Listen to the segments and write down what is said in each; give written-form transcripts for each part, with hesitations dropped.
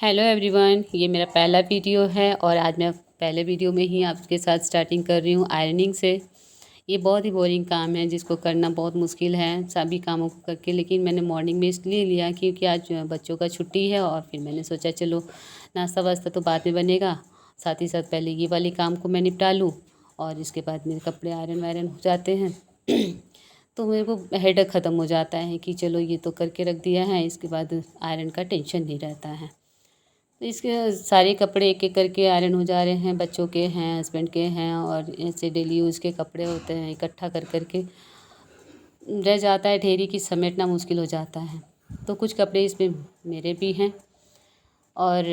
Hello everyone, ये मेरा पहला वीडियो है और आज मैं पहले वीडियो में ही आपके साथ स्टार्टिंग कर रही हूँ आयरनिंग से। ये बहुत ही बोरिंग काम है जिसको करना बहुत मुश्किल है सभी कामों को करके, लेकिन मैंने मॉर्निंग में इसलिए लिया क्योंकि आज बच्चों का छुट्टी है और फिर मैंने सोचा चलो नाश्ता वास्ता तो बाद में बनेगा, साथ ही साथ पहले ये वाली काम को मैं निपटा लूँ और इसके बाद मेरे कपड़े आयरन वायरन हो जाते हैं। तो मेरे को हेडेक ख़त्म हो जाता है कि चलो ये तो करके रख दिया है, इसके बाद आयरन का टेंशन नहीं रहता है। तो इसके सारे कपड़े एक एक करके आयरन हो जा रहे हैं, बच्चों के हैं, हस्बैंड के हैं और ऐसे डेली यूज़ के कपड़े होते हैं, इकट्ठा कर करके रह जाता है ढेरी की समेटना मुश्किल हो जाता है। तो कुछ कपड़े इसमें मेरे भी हैं और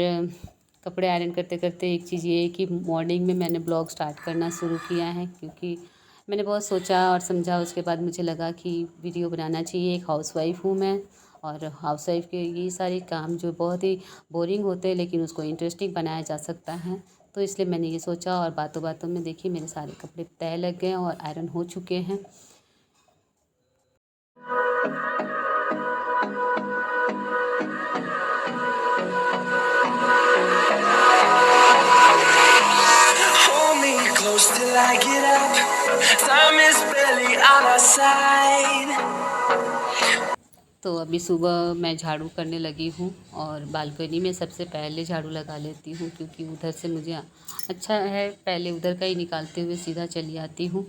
कपड़े आयरन करते करते एक चीज़ ये है कि मॉर्निंग में मैंने ब्लॉग स्टार्ट करना शुरू किया है, क्योंकि मैंने बहुत सोचा और समझा, उसके बाद मुझे लगा कि वीडियो बनाना चाहिए। एक हाउसवाइफ़ हूँ मैं और हाउसवाइफ़ के ये सारे काम जो बहुत ही बोरिंग होते हैं लेकिन उसको इंटरेस्टिंग बनाया जा सकता है, तो इसलिए मैंने ये सोचा और बातों बातों में देखिए मेरे सारे कपड़े तय लग गए और आयरन हो चुके हैं। Hold me close till I get up. Time is barely on our side. तो अभी सुबह मैं झाड़ू करने लगी हूँ और बालकनी में सबसे पहले झाड़ू लगा लेती हूँ, क्योंकि उधर से मुझे अच्छा है, पहले उधर का ही निकालते हुए सीधा चली आती हूँ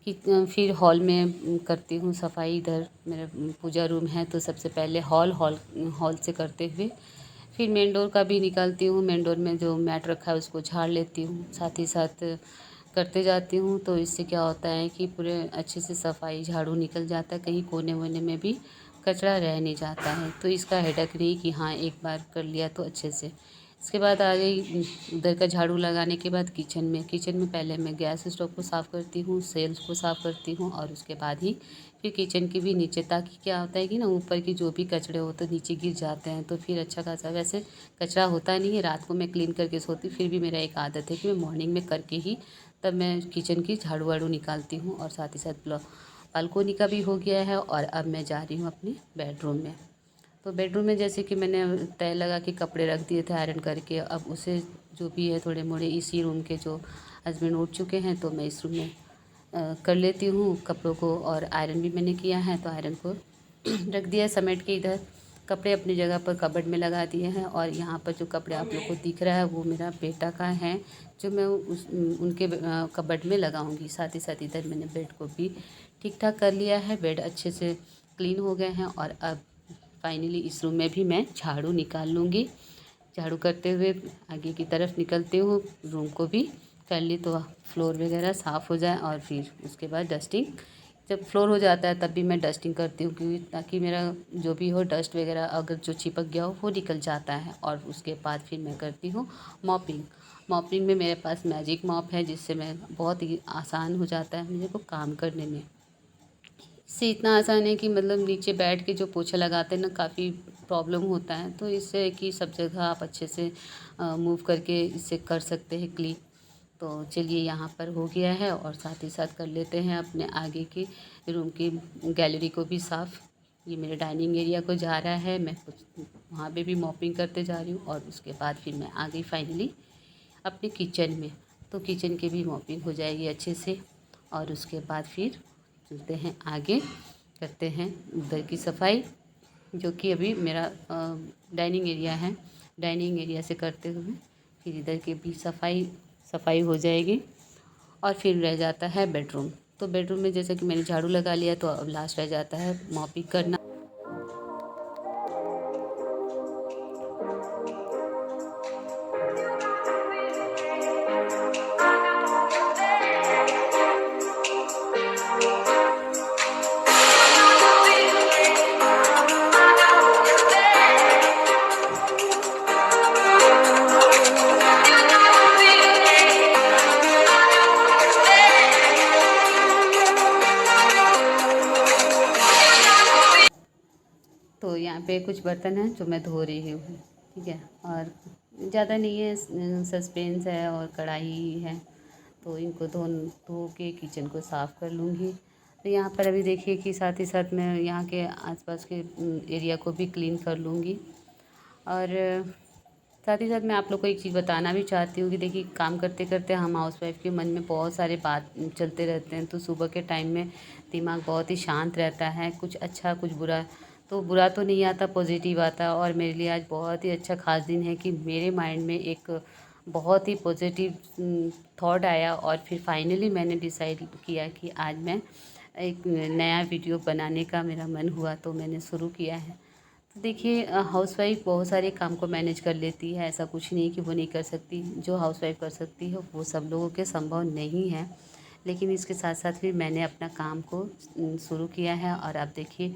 कि फिर हॉल में करती हूँ सफाई। इधर मेरा पूजा रूम है तो सबसे पहले हॉल से करते हुए फिर मेन डोर का भी निकालती हूँ। मेन डोर में जो मैट रखा है उसको झाड़ लेती हूँ, साथ ही साथ करते जाती हूँ। तो इससे क्या होता है कि पूरे अच्छे से सफाई झाड़ू निकल जाता है, कहीं कोने वोने में भी कचरा रह नहीं जाता है, तो इसका हेडेक नहीं कि हाँ एक बार कर लिया तो अच्छे से। इसके बाद आ गई उधर का झाड़ू लगाने के बाद किचन में पहले मैं गैस स्टोव को साफ़ करती हूँ, सेल्स को साफ़ करती हूँ और उसके बाद ही फिर किचन की भी नीचे, ताकि क्या होता है कि ना ऊपर की जो भी कचरे होते हैं नीचे गिर जाते हैं, तो फिर अच्छा खासा वैसे कचरा होता नहीं है। रात को मैं क्लीन करके सोती, फिर भी मेरा एक आदत है कि मैं मॉर्निंग में करके ही तब मैं किचन की झाड़ू वाड़ू निकालती हूँ। और साथ ही साथ बालकोनी का भी हो गया है और अब मैं जा रही हूँ अपने बेडरूम में। तो बेडरूम में जैसे कि मैंने तय लगा के कपड़े रख दिए थे आयरन करके, अब उसे जो भी है थोड़े मोड़े इसी रूम के जो हस्बैंड उठ चुके हैं तो मैं इस रूम में कर लेती हूँ कपड़ों को। और आयरन भी मैंने किया है तो आयरन को रख दिया समेट के। इधर कपड़े अपनी जगह पर कबर्ड में लगा दिए हैं और यहाँ पर जो कपड़े आप लोग को दिख रहा है वो मेरा बेटा का है, जो मैं उनके कबर्ड में लगाऊंगी। साथ ही साथ इधर मैंने बेड को भी ठीक ठाक कर लिया है, बेड अच्छे से क्लीन हो गए हैं और अब फाइनली इस रूम में भी मैं झाड़ू निकाल लूँगी। झाड़ू करते हुए आगे की तरफ निकलती हूँ, रूम को भी कर ली तो फ्लोर वगैरह साफ़ हो जाए और फिर उसके बाद डस्टिंग। जब फ्लोर हो जाता है तब भी मैं डस्टिंग करती हूँ, क्योंकि ताकि मेरा जो भी हो डस्ट वगैरह अगर जो चिपक गया हो वो निकल जाता है। और उसके बाद फिर मैं करती हूँ मॉपिंग। मॉपिंग में मेरे पास मैजिक मॉप है, जिससे मैं बहुत ही आसान हो जाता है मुझे को काम करने में। इससे इतना आसान है कि मतलब नीचे बैठ के जो पोछा लगाते हैं ना, काफ़ी प्रॉब्लम होता है, तो इससे कि सब जगह आप अच्छे से मूव करके इसे कर सकते हैं क्लीन। तो चलिए यहाँ पर हो गया है और साथ ही साथ कर लेते हैं अपने आगे की रूम की गैलरी को भी साफ़। ये मेरे डाइनिंग एरिया को जा रहा है, मैं कुछ वहाँ पे भी मॉपिंग करते जा रही हूँ और उसके बाद फिर मैं आ गई फाइनली अपने किचन में। तो किचन की भी मॉपिंग हो जाएगी अच्छे से और उसके बाद फिर चलते हैं आगे, करते हैं उधर की सफाई, जो कि अभी मेरा डाइनिंग एरिया है। डाइनिंग एरिया से करते हुए फिर इधर की भी सफाई हो जाएगी और फिर रह जाता है बेडरूम। तो बेडरूम में जैसे कि मैंने झाड़ू लगा लिया तो अब लास्ट रह जाता है मॉपिंग करना। तो यहाँ पे कुछ बर्तन हैं जो मैं धो रही हूँ, ठीक है, और ज़्यादा नहीं है, सस्पेंस है और कढ़ाई है, तो इनको धो के किचन को साफ़ कर लूँगी। तो यहाँ पर अभी देखिए कि साथ ही साथ मैं यहाँ के आसपास के एरिया को भी क्लीन कर लूँगी। और साथ ही साथ मैं आप लोग को एक चीज़ बताना भी चाहती हूँ कि देखिए काम करते करते हम हाउसवाइफ के मन में बहुत सारे बात चलते रहते हैं। तो सुबह के टाइम में दिमाग बहुत ही शांत रहता है, कुछ अच्छा कुछ बुरा। तो बुरा तो नहीं आता, पॉजिटिव आता है। और मेरे लिए आज बहुत ही अच्छा ख़ास दिन है कि मेरे माइंड में एक बहुत ही पॉजिटिव थॉट आया और फिर फाइनली मैंने डिसाइड किया कि आज मैं एक नया वीडियो बनाने का मेरा मन हुआ, तो मैंने शुरू किया है। तो देखिए हाउसवाइफ बहुत सारे काम को मैनेज कर लेती है, ऐसा कुछ नहीं कि वो नहीं कर सकती। जो हाउसवाइफ कर सकती है वो सब लोगों के संभव नहीं है। लेकिन इसके साथ साथ फिर मैंने अपना काम को शुरू किया है। और अब देखिए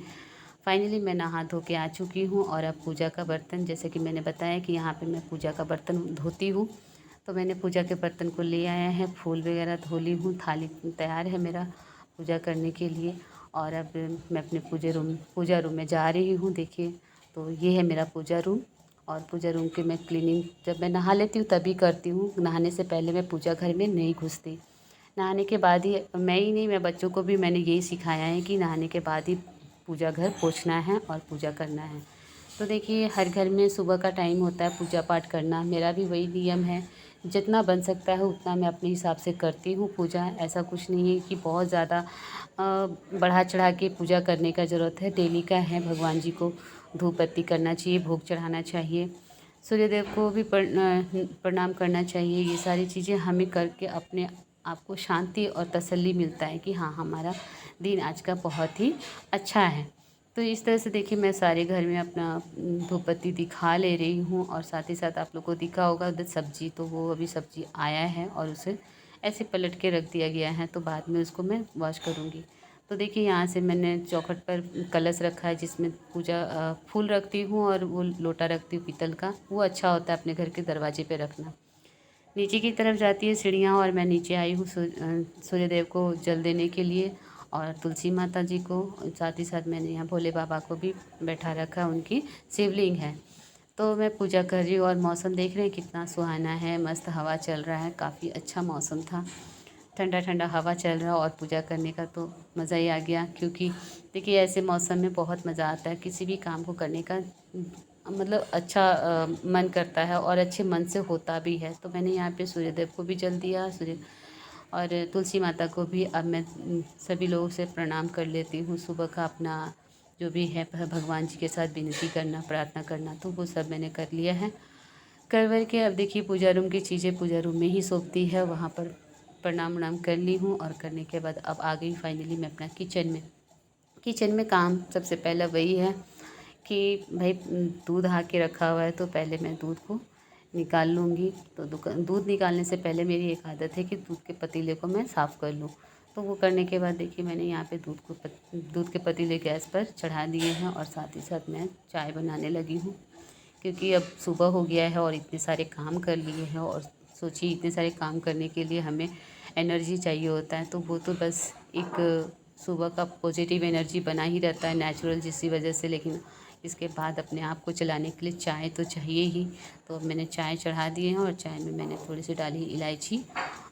फाइनली मैं नहा धो के आ चुकी हूँ। और अब पूजा का बर्तन, जैसे कि मैंने बताया कि यहाँ पे मैं पूजा का बर्तन धोती हूँ, तो मैंने पूजा के बर्तन को ले आया है, फूल वगैरह धो ली हूँ, थाली तैयार है मेरा पूजा करने के लिए। और अब मैं अपने पूजा रूम में जा रही हूँ। देखिए तो ये है मेरा पूजा रूम। और पूजा रूम की मैं क्लीनिंग जब मैं नहा लेती हूँ तभी करती हूँ, नहाने से पहले मैं पूजा घर में नहीं घुसती। नहाने के बाद ही, मैं ही नहीं, मैं बच्चों को भी मैंने यही सिखाया है कि नहाने के बाद ही पूजा घर पोंछना है और पूजा करना है। तो देखिए हर घर में सुबह का टाइम होता है पूजा पाठ करना, मेरा भी वही नियम है। जितना बन सकता है उतना मैं अपने हिसाब से करती हूँ पूजा। ऐसा कुछ नहीं है कि बहुत ज़्यादा बढ़ा चढ़ा के पूजा करने का ज़रूरत है। डेली का है, भगवान जी को धूप बत्ती करना चाहिए, भोग चढ़ाना चाहिए, सूर्यदेव को भी प्रणाम करना चाहिए। ये सारी चीज़ें हमें करके अपने आप को शांति और तसल्ली मिलता है कि हाँ हमारा दिन आज का बहुत ही अच्छा है। तो इस तरह से देखिए मैं सारे घर में अपना धूप बत्ती दिखा ले रही हूँ। और साथ ही साथ आप लोग को दिखा होगा उधर सब्ज़ी, तो वो अभी सब्ज़ी आया है और उसे ऐसे पलट के रख दिया गया है, तो बाद में उसको मैं वॉश करूँगी। तो देखिए यहाँ से मैंने चौखट पर कलश रखा है जिसमें पूजा फूल रखती हूँ, और वो लोटा रखती हूँ पीतल का, वो अच्छा होता है अपने घर के दरवाजे पे रखना। नीचे की तरफ जाती है सीढ़ियाँ, और मैं नीचे आई हूँ सूर्यदेव को जल देने के लिए, और तुलसी माता जी को। साथ ही साथ मैंने यहाँ भोले बाबा को भी बैठा रखा, उनकी शिवलिंग है। तो मैं पूजा कर रही हूँ। और मौसम देख रहे हैं कितना सुहाना है, मस्त हवा चल रहा है, काफ़ी अच्छा मौसम था, ठंडा ठंडा हवा चल रहा। और पूजा करने का तो मज़ा ही आ गया, क्योंकि देखिए ऐसे मौसम में बहुत मज़ा आता है किसी भी काम को करने का, मतलब अच्छा मन करता है और अच्छे मन से होता भी है। तो मैंने यहाँ पे सूर्यदेव को भी जल दिया, सूर्य और तुलसी माता को भी। अब मैं सभी लोगों से प्रणाम कर लेती हूँ। सुबह का अपना जो भी है भगवान जी के साथ विनती करना, प्रार्थना करना, तो वो सब मैंने कर लिया है। कर के अब देखिए पूजा रूम की चीज़ें पूजा रूम में ही सौंपती है, वहाँ पर प्रणाम वणाम कर ली हूँ। और करने के बाद अब आ गई फाइनली मैं अपना किचन में काम सबसे पहला वही है कि भाई दूध आ के रखा हुआ है, तो पहले मैं दूध को निकाल लूँगी। तो दूध निकालने से पहले मेरी एक आदत है कि दूध के पतीले को मैं साफ़ कर लूँ। तो वो करने के बाद देखिए मैंने यहाँ पे दूध के पतीले गैस पर चढ़ा दिए हैं, और साथ ही साथ मैं चाय बनाने लगी हूँ। क्योंकि अब सुबह हो गया है और इतने सारे काम कर लिए हैं, और सोचिए इतने सारे काम करने के लिए हमें एनर्जी चाहिए होता है। तो वो तो बस एक सुबह का पॉजिटिव एनर्जी बना ही रहता है नेचुरल, जिसकी वजह से। लेकिन इसके बाद अपने आप को चलाने के लिए चाय तो चाहिए ही। तो अब मैंने चाय चढ़ा दिए हैं, और चाय में मैंने थोड़ी सी डाली इलायची।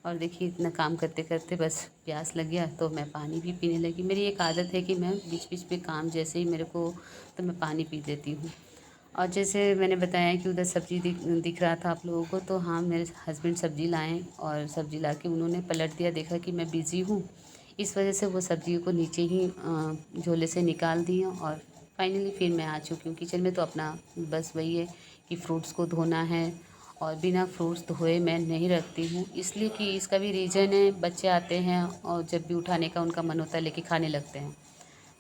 और देखिए इतना काम करते करते बस प्यास लग गया, तो मैं पानी भी पीने लगी। मेरी एक आदत है कि मैं बीच बीच में काम जैसे ही मेरे को, तो मैं पानी पी लेती हूँ। और जैसे मैंने बताया कि उधर सब्ज़ी दिख रहा था आप लोगों को, तो हाँ मेरे हस्बैंड सब्ज़ी लाएँ, और सब्ज़ी ला के उन्होंने पलट दिया, देखा कि मैं बिज़ी हूँ, इस वजह से वो सब्ज़ियों को नीचे ही झोले से निकाल दिए। और फाइनली फिर मैं आ चुकी हूँ किचन में। तो अपना बस वही है कि फ्रूट्स को धोना है, और बिना फ्रूट्स धोए मैं नहीं रखती हूँ, इसलिए कि इसका भी रीज़न है, बच्चे आते हैं और जब भी उठाने का उनका मन होता है लेके खाने लगते हैं।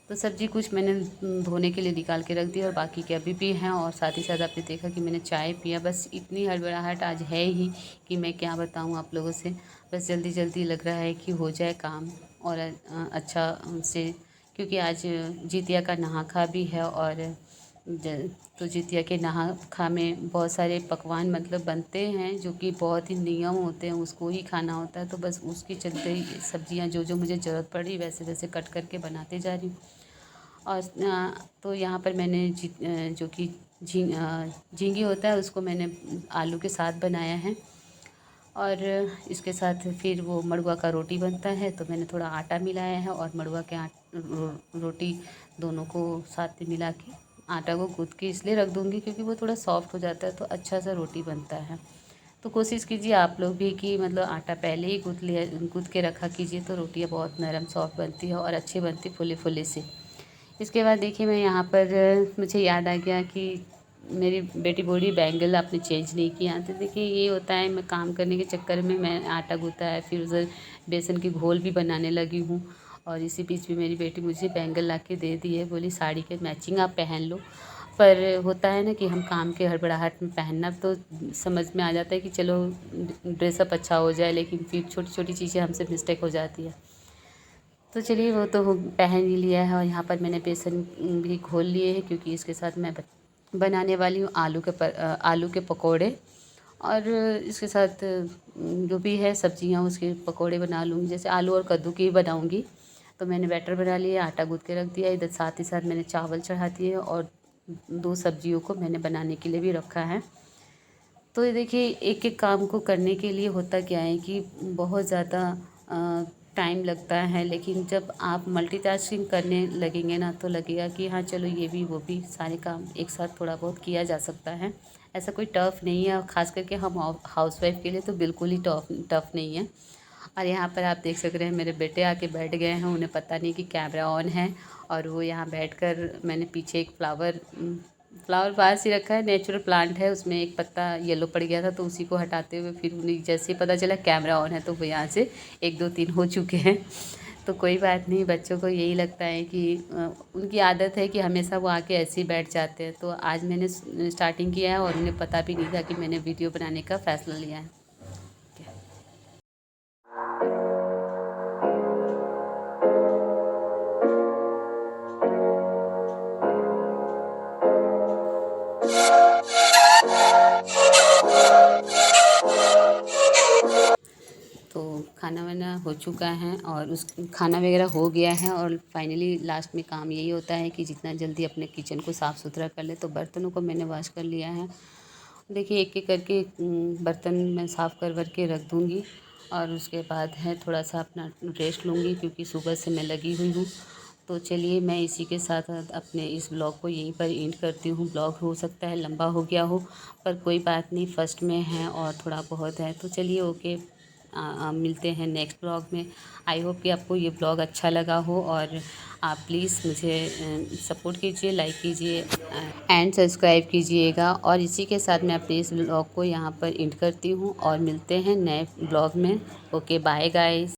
तो सब्ज़ी कुछ मैंने धोने के लिए निकाल के रख दी, और बाकी के अभी भी हैं। और साथ ही साथ आपने देखा कि मैंने चाय पिया। बस इतनी हड़बड़ाहट आज है ही कि मैं क्या बताऊँ आप लोगों से। बस जल्दी जल्दी लग रहा है कि हो जाए काम, और अच्छा से, क्योंकि आज जितिया का नहा खा भी है। और तो जितिया के नहा खा में बहुत सारे पकवान मतलब बनते हैं, जो कि बहुत ही नियम होते हैं, उसको ही खाना होता है। तो बस उसके चलते ही सब्जियां जो जो मुझे ज़रूरत पड़ी वैसे वैसे कट करके बनाते जा रही हूँ। और तो यहाँ पर मैंने जो कि झींगी होता है उसको मैंने आलू के साथ बनाया है। और इसके साथ फिर वो मड़ुआ का रोटी बनता है, तो मैंने थोड़ा आटा मिलाया है, और मड़ुआ के रोटी दोनों को साथ में मिला के आटा को गूँथ के इसलिए रख दूँगी क्योंकि वो थोड़ा सॉफ्ट हो जाता है तो अच्छा सा रोटी बनता है। तो कोशिश कीजिए आप लोग भी कि मतलब आटा पहले ही गूँथ के रखा कीजिए तो रोटियाँ बहुत नरम सॉफ्ट बनती है और अच्छी बनती फुले फुले से। इसके बाद देखिए मैं यहाँ पर मुझे याद आ गया कि मेरी बेटी बोल रही बैंगल आपने चेंज नहीं किया। तो देखिए ये होता है, मैं काम करने के चक्कर में मैं आटा गूँथा है, फिर उधर बेसन की घोल भी बनाने लगी हूँ और इसी बीच में मेरी बेटी मुझे बैंगल ला के दे दी है, बोली साड़ी के मैचिंग आप पहन लो। पर होता है ना कि हम काम के हड़बड़ाहट में पहनना तो समझ में आ जाता है कि चलो ड्रेसअप अच्छा हो जाए, लेकिन फिर छोटी छोटी चीज़ें हमसे मिस्टेक हो जाती है। तो चलिए वो तो पहन ही लिया है और यहाँ पर मैंने बेसन भी घोल लिए हैं क्योंकि इसके साथ मैं बनाने वाली हूँ आलू के पकोड़े। और इसके साथ जो भी है सब्जियाँ उसके पकोड़े बना लूँगी, जैसे आलू और कद्दू की बनाऊँगी। तो मैंने बैटर बना लिया, आटा गूँथ के रख दिया, इधर साथ ही साथ मैंने चावल चढ़ा दिए और 2 सब्जियों को मैंने बनाने के लिए भी रखा है। तो ये देखिए एक एक काम को करने के लिए होता क्या है कि बहुत ज़्यादा टाइम लगता है, लेकिन जब आप मल्टीटास्किंग करने लगेंगे ना तो लगेगा कि हाँ चलो ये भी वो भी सारे काम एक साथ थोड़ा बहुत किया जा सकता है। ऐसा कोई टफ़ नहीं है और ख़ास करके हम हाउसवाइफ़ के लिए तो बिल्कुल ही टफ़ नहीं है। और यहाँ पर आप देख सक रहे हैं मेरे बेटे आके बैठ गए हैं, उन्हें पता नहीं कि कैमरा ऑन है और वो यहाँ बैठकर मैंने पीछे एक फ्लावर पास ही रखा है, नेचुरल प्लांट है, उसमें एक पत्ता येलो पड़ गया था तो उसी को हटाते हुए फिर उन्हें जैसे ही पता चला कैमरा ऑन है तो वो यहाँ से 1 2 3 हो चुके हैं। तो कोई बात नहीं, बच्चों को यही लगता है कि उनकी आदत है कि हमेशा वो आके ऐसे ही बैठ जाते हैं। तो आज मैंने स्टार्टिंग किया है और उन्हें पता भी नहीं था कि मैंने वीडियो बनाने का फ़ैसला लिया है। तो खाना वाना हो चुका है और उस खाना वगैरह हो गया है और फाइनली लास्ट में काम यही होता है कि जितना जल्दी अपने किचन को साफ़ सुथरा कर ले। तो बर्तनों को मैंने वॉश कर लिया है। देखिए एक एक करके बर्तन मैं साफ़ कर के रख दूँगी और उसके बाद है थोड़ा सा अपना रेस्ट लूँगी क्योंकि सुबह से मैं लगी हुई हूँ। तो चलिए मैं इसी के साथ अपने इस ब्लॉग को यहीं पर एंड करती हूँ। ब्लॉग हो सकता है लंबा हो गया हो पर कोई बात नहीं, फर्स्ट में है और थोड़ा बहुत है। तो चलिए ओके, मिलते हैं नेक्स्ट ब्लॉग में। आई होप कि आपको ये ब्लॉग अच्छा लगा हो और आप प्लीज़ मुझे सपोर्ट कीजिए, लाइक कीजिए एंड सब्सक्राइब कीजिएगा। और इसी के साथ मैं अपने इस ब्लॉग को यहाँ पर एंड करती हूँ और मिलते हैं नए ब्लॉग में। Okay bye guys.